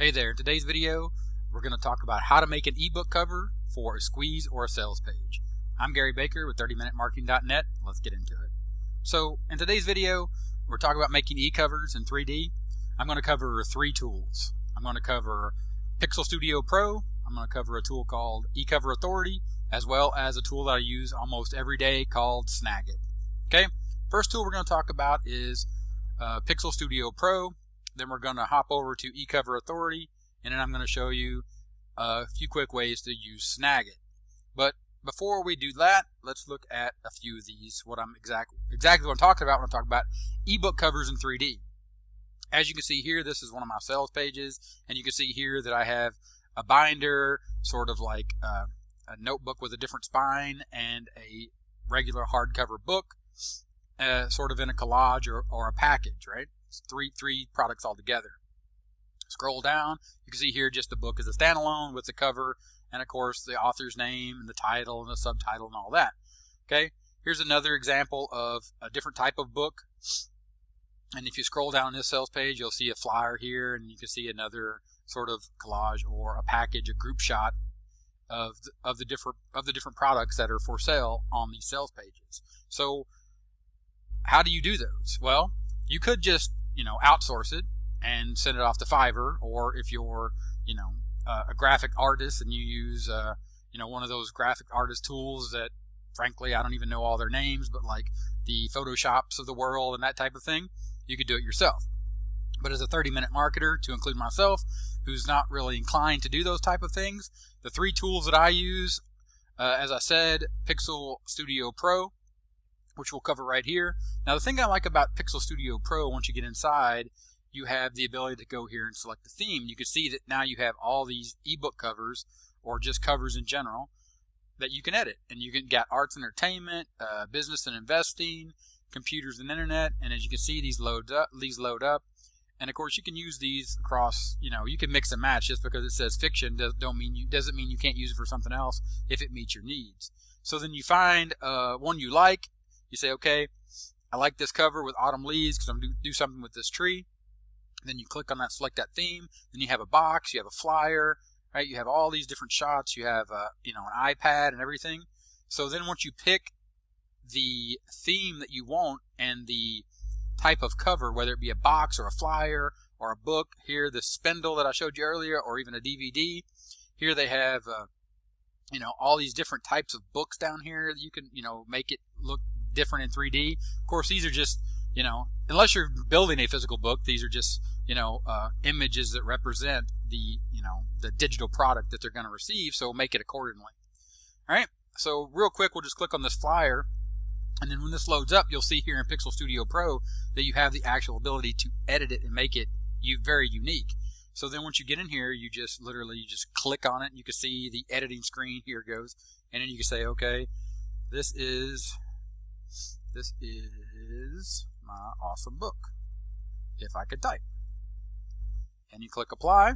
Hey there, in today's video we're going to talk about how to make an ebook cover for a squeeze or a sales page. I'm Gary Baker with 30minutemarketing.net. Let's get into it. So in today's video we're talking about making e-covers in 3D. I'm going to cover three tools. I'm going to cover Pixel Studio Pro, I'm going to cover a tool called eCover Authority, as well as a tool that I use almost every day called Snagit. Okay, first tool we're going to talk about is Pixel Studio Pro. Then we're going to hop over to eCover Authority, and then I'm going to show you a few quick ways to use Snagit. But before we do that, let's look at a few of these, exactly what I'm talking about when I talk about ebook covers in 3D. As you can see here, this is one of my sales pages, and you can see here that I have a binder, sort of like a notebook with a different spine, and a regular hardcover book, sort of in a collage or a package, right? It's three products all together. Scroll down, you can see here just the book is a standalone with the cover, and of course the author's name and the title and the subtitle and all that. Okay, here's another example of a different type of book. And if you scroll down this sales page, you'll see a flyer here, and you can see another sort of collage or a package, a group shot of the different products that are for sale on these sales pages. So how do you do those? Well, you could just outsource it and send it off to Fiverr, or if you're a graphic artist and you use one of those graphic artist tools that frankly I don't even know all their names, but like the Photoshops of the world and that type of thing, you could do it yourself. But as a 30-minute marketer, to include myself, who's not really inclined to do those type of things, the three tools that I use, as I said, Pixel Studio Pro, which we'll cover right here. Now the thing I like about Pixel Studio Pro, once you get inside, you have the ability to go here and select the theme. You can see that now you have all these ebook covers, or just covers in general, that you can edit. And you can get arts and entertainment, business and investing, computers and internet, and as you can see, these load up. And of course you can use these across, you can mix and match. Just because it says fiction doesn't mean you can't use it for something else if it meets your needs. So then you find one you like. You say, okay, I like this cover with autumn leaves because I'm going to do something with this tree. Then you click on that, select that theme. Then you have a box, you have a flyer, right? You have all these different shots. You have an iPad and everything. So then once you pick the theme that you want and the type of cover, whether it be a box or a flyer or a book, here the spindle that I showed you earlier, or even a DVD, here they have all these different types of books down here. You can make it look different in 3D. Of course, these are just unless you're building a physical book, these are just images that represent the digital product that they're going to receive, so make it accordingly. All right, so real quick, we'll just click on this flyer, and then when this loads up, you'll see here in Pixel Studio Pro that you have the actual ability to edit it and make it very unique. So then once you get in here, you just click on it, and you can see the editing screen. Here it goes, and then you can say, okay, this is my awesome book, if I could type. And you click apply,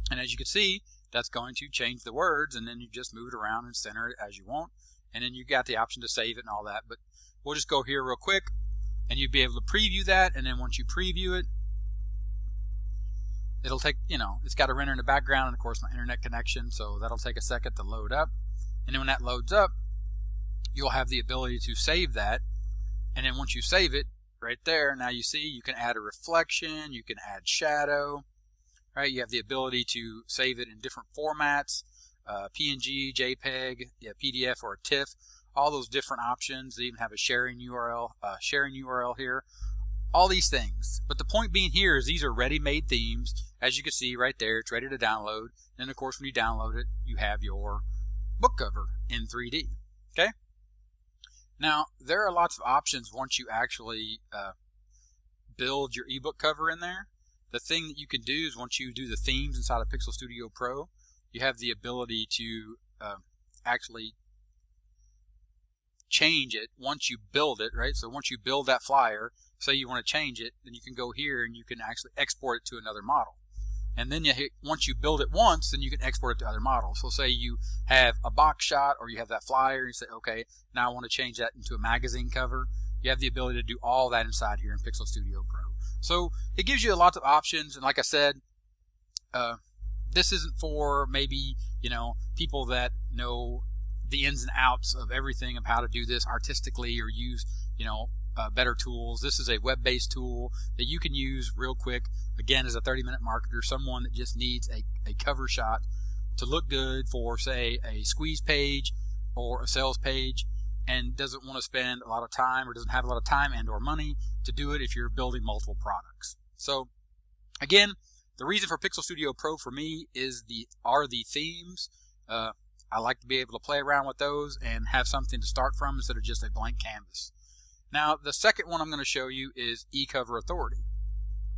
and as you can see, that's going to change the words, and then you just move it around and center it as you want, and then you got the option to save it and all that. But we'll just go here real quick, and you'll be able to preview that, and then once you preview it, it'll take, it's got to render in the background, and of course my internet connection, so that'll take a second to load up. And then when that loads up, you'll have the ability to save that. And then once you save it, right there, now you see you can add a reflection, you can add shadow, right? You have the ability to save it in different formats, PNG, JPEG, PDF, or a TIFF, all those different options. They even have a sharing URL here, all these things. But the point being here is these are ready-made themes. As you can see right there, it's ready to download. And of course, when you download it, you have your book cover in 3D. Okay? Now, there are lots of options once you actually build your ebook cover in there. The thing that you can do is once you do the themes inside of Pixel Studio Pro, you have the ability to actually change it once you build it, right? So once you build that flyer, say you want to change it, then you can go here and you can actually export it to another model. And then once you build it once, then you can export it to other models. So say you have a box shot, or you have that flyer, and you say, okay, now I want to change that into a magazine cover. You have the ability to do all that inside here in Pixel Studio Pro. So it gives you lots of options, and like I said, this isn't for maybe, people that know the ins and outs of everything of how to do this artistically or use, better tools. This is a web-based tool that you can use real quick, again, as a 30-minute marketer, someone that just needs a cover shot to look good for, say, a squeeze page or a sales page, and doesn't want to spend a lot of time or doesn't have a lot of time and or money to do it if you're building multiple products. So again, the reason for Pixel Studio Pro for me are the themes. I like to be able to play around with those and have something to start from instead of just a blank canvas. Now, the second one I'm going to show you is eCover Authority.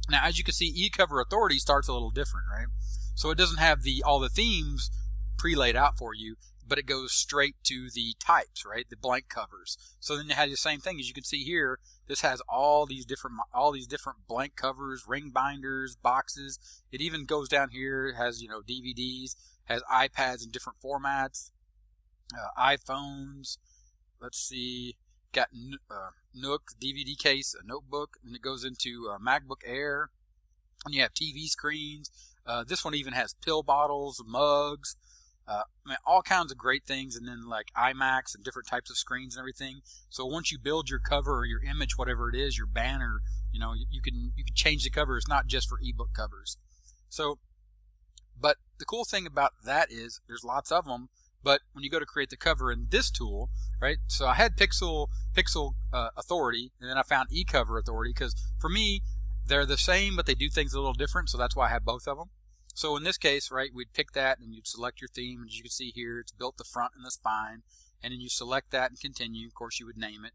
Now, as you can see, eCover Authority starts a little different, right? So it doesn't have all the themes pre-laid out for you, but it goes straight to the types, right? The blank covers. So then you have the same thing. As you can see here, this has all these different blank covers, ring binders, boxes. It even goes down here. It has, DVDs, has iPads in different formats, iPhones. Let's see, got Nook DVD case, a notebook, and it goes into MacBook Air. And you have TV screens. This one even has pill bottles, mugs. All kinds of great things, and then like iMacs and different types of screens and everything. So once you build your cover or your image, whatever it is, your banner, you can change the cover. It's not just for ebook covers. So, but the cool thing about that is there's lots of them. But when you go to create the cover in this tool, right? So I had Pixel Authority, and then I found eCover Authority because for me they're the same, but they do things a little different. So that's why I have both of them. So in this case, right, we'd pick that and you'd select your theme. And as you can see here, it's built the front and the spine. And then you select that and continue. Of course, you would name it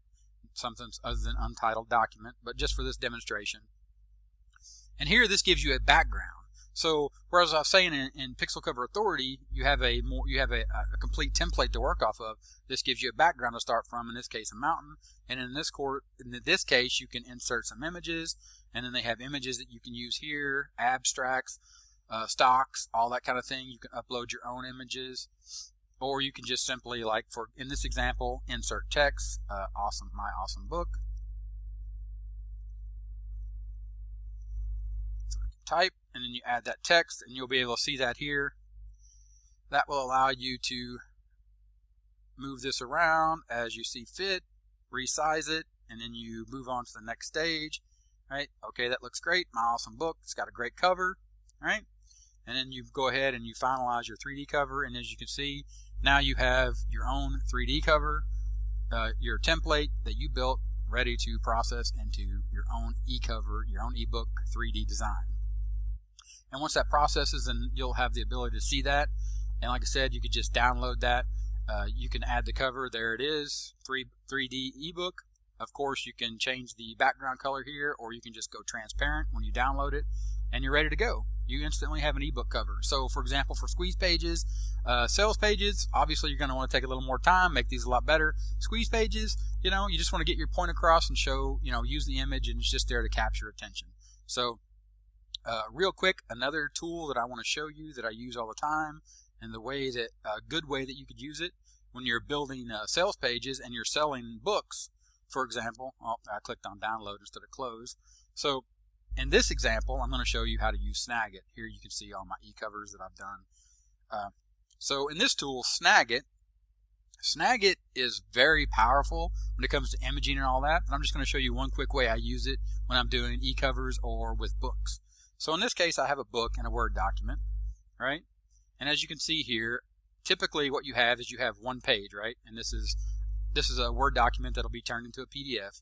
something other than untitled document, but just for this demonstration. And here, this gives you a background. So whereas I was saying in Pixel Cover Authority, you have a complete template to work off of. This gives you a background to start from. In this case, a mountain. And in this case, you can insert some images. And then they have images that you can use here, abstracts, stocks, all that kind of thing. You can upload your own images, or you can just simply, like in this example, insert text, my awesome book. So I can type, and then you add that text, and you'll be able to see that here. That will allow you to move this around as you see fit, resize it, and then you move on to the next stage. Right? Okay, that looks great. My awesome book. It's got a great cover. Right? And then you go ahead and you finalize your 3D cover, and as you can see, now you have your own 3D cover, your template that you built, ready to process into your own eCover, your own ebook 3D design. And once that processes, then you'll have the ability to see that. And like I said, you could just download that. You can add the cover. There it is, 3D ebook. Of course, you can change the background color here, or you can just go transparent when you download it, and you're ready to go. You instantly have an ebook cover. So for example, for squeeze pages, sales pages, obviously you're going to want to take a little more time, make these a lot better. Squeeze pages, you just want to get your point across and show, use the image, and it's just there to capture attention. So real quick, another tool that I want to show you that I use all the time, and the way that a good way that you could use it when you're building sales pages and you're selling books, for example. I clicked on download instead of close. So in this example, I'm going to show you how to use Snagit. Here you can see all my e-covers that I've done. So in this tool, Snagit is very powerful when it comes to imaging and all that. And I'm just going to show you one quick way I use it when I'm doing e-covers or with books. So in this case, I have a book and a Word document, right? And as you can see here, typically what you have is you have one page, right? And this is a Word document that'll be turned into a PDF.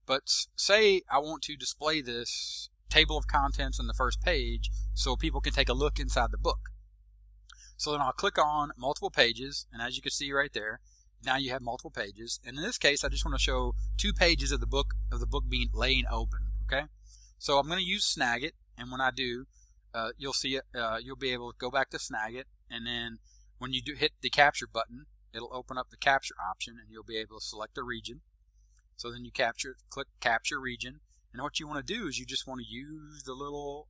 But say I want to display this table of contents on the first page so people can take a look inside the book. So then I'll click on multiple pages, and as you can see right there, now you have multiple pages. And in this case, I just want to show 2 pages of the book being laying open. Okay, so I'm going to use Snagit, and when I do, you'll see it. You'll be able to go back to Snagit, and then when you do hit the capture button, it'll open up the capture option, and you'll be able to select a region. So then you click capture region, and what you want to do is you just want to use the little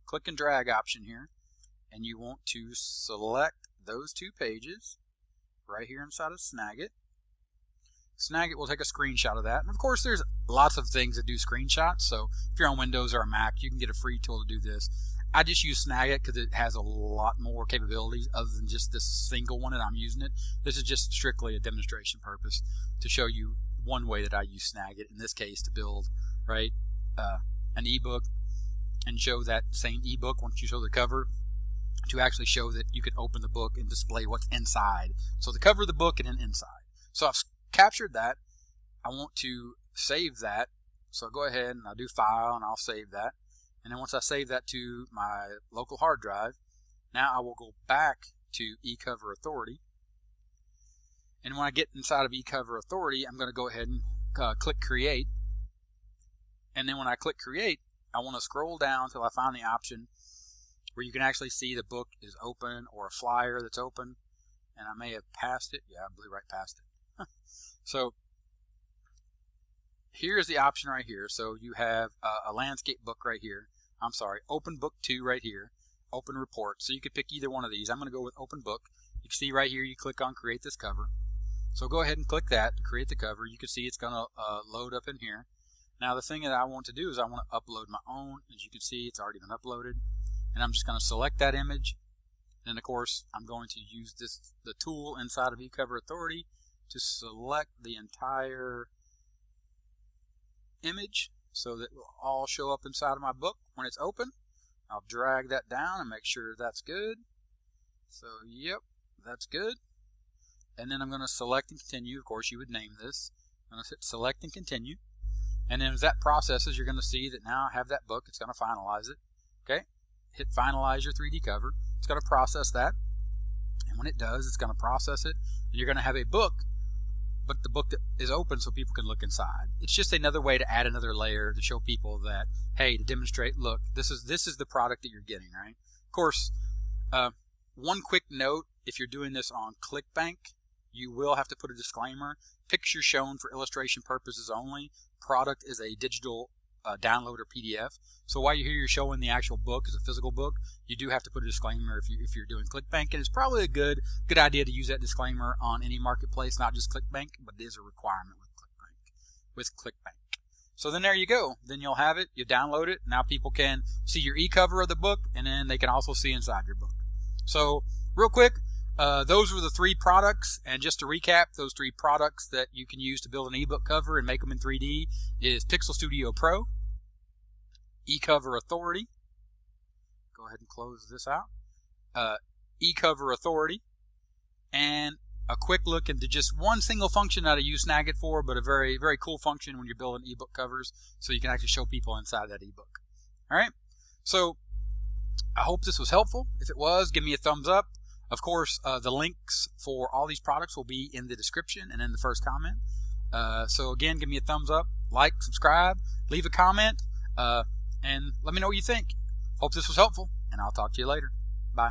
click and drag option here, and you want to select those 2 pages right here inside of Snagit. Snagit will take a screenshot of that, and of course there's lots of things that do screenshots, so if you're on Windows or a Mac, you can get a free tool to do this. I just use Snagit because it has a lot more capabilities other than just this single one and I'm using it. This is just strictly a demonstration purpose to show you one way that I use Snagit, in this case to build an ebook and show that same ebook once you show the cover, to actually show that you can open the book and display what's inside. So the cover of the book and then inside. So I've captured that. I want to save that. So I'll go ahead and I'll do File and I'll save that. And then once I save that to my local hard drive, now I will go back to eCover Authority. And when I get inside of eCover Authority, I'm going to go ahead and click Create. And then when I click Create, I want to scroll down until I find the option where you can actually see the book is open or a flyer that's open. And I may have passed it. Yeah, I blew right past it. So here's the option right here. So you have a landscape book right here. I'm sorry, open book 2 right here. Open report. So you could pick either one of these. I'm going to go with open book. You can see right here you click on create this cover. So go ahead and click that to create the cover. You can see it's going to load up in here. Now the thing that I want to do is I want to upload my own. As you can see, it's already been uploaded. And I'm just going to select that image. And of course, I'm going to use the tool inside of eCover Authority to select the entire image so that it will all show up inside of my book when it's open. I'll drag that down and make sure that's good. So yep, that's good. And then I'm going to select and continue. Of course, you would name this. I'm going to hit select and continue. And then as that processes, you're going to see that now I have that book. It's going to finalize it. Okay, hit finalize your 3D cover. It's going to process that. And when it does, it's going to process it. And you're going to have a book, but the book that is open so people can look inside. It's just another way to add another layer to show people that, hey, to demonstrate, look, this is the product that you're getting, right? Of course, one quick note, if you're doing this on ClickBank, you will have to put a disclaimer. Picture shown for illustration purposes only. Product is a digital download or PDF. So while you're showing the actual book as a physical book, you do have to put a disclaimer if you're doing ClickBank. And it's probably a good idea to use that disclaimer on any marketplace, not just ClickBank, but it is a requirement with ClickBank. So then there you go. Then you'll have it. You download it. Now people can see your e-cover of the book, and then they can also see inside your book. So real quick, those were the 3 products, and just to recap, those 3 products that you can use to build an ebook cover and make them in 3D is Pixel Studio Pro, eCover Authority, go ahead and close this out, eCover Authority, and a quick look into just one single function that I use Snagit for, but a very, very cool function when you're building ebook covers, so you can actually show people inside that ebook. All right, so I hope this was helpful. If it was, give me a thumbs up. Of course, the links for all these products will be in the description and in the first comment. So again, give me a thumbs up, like, subscribe, leave a comment, and let me know what you think. Hope this was helpful, and I'll talk to you later. Bye.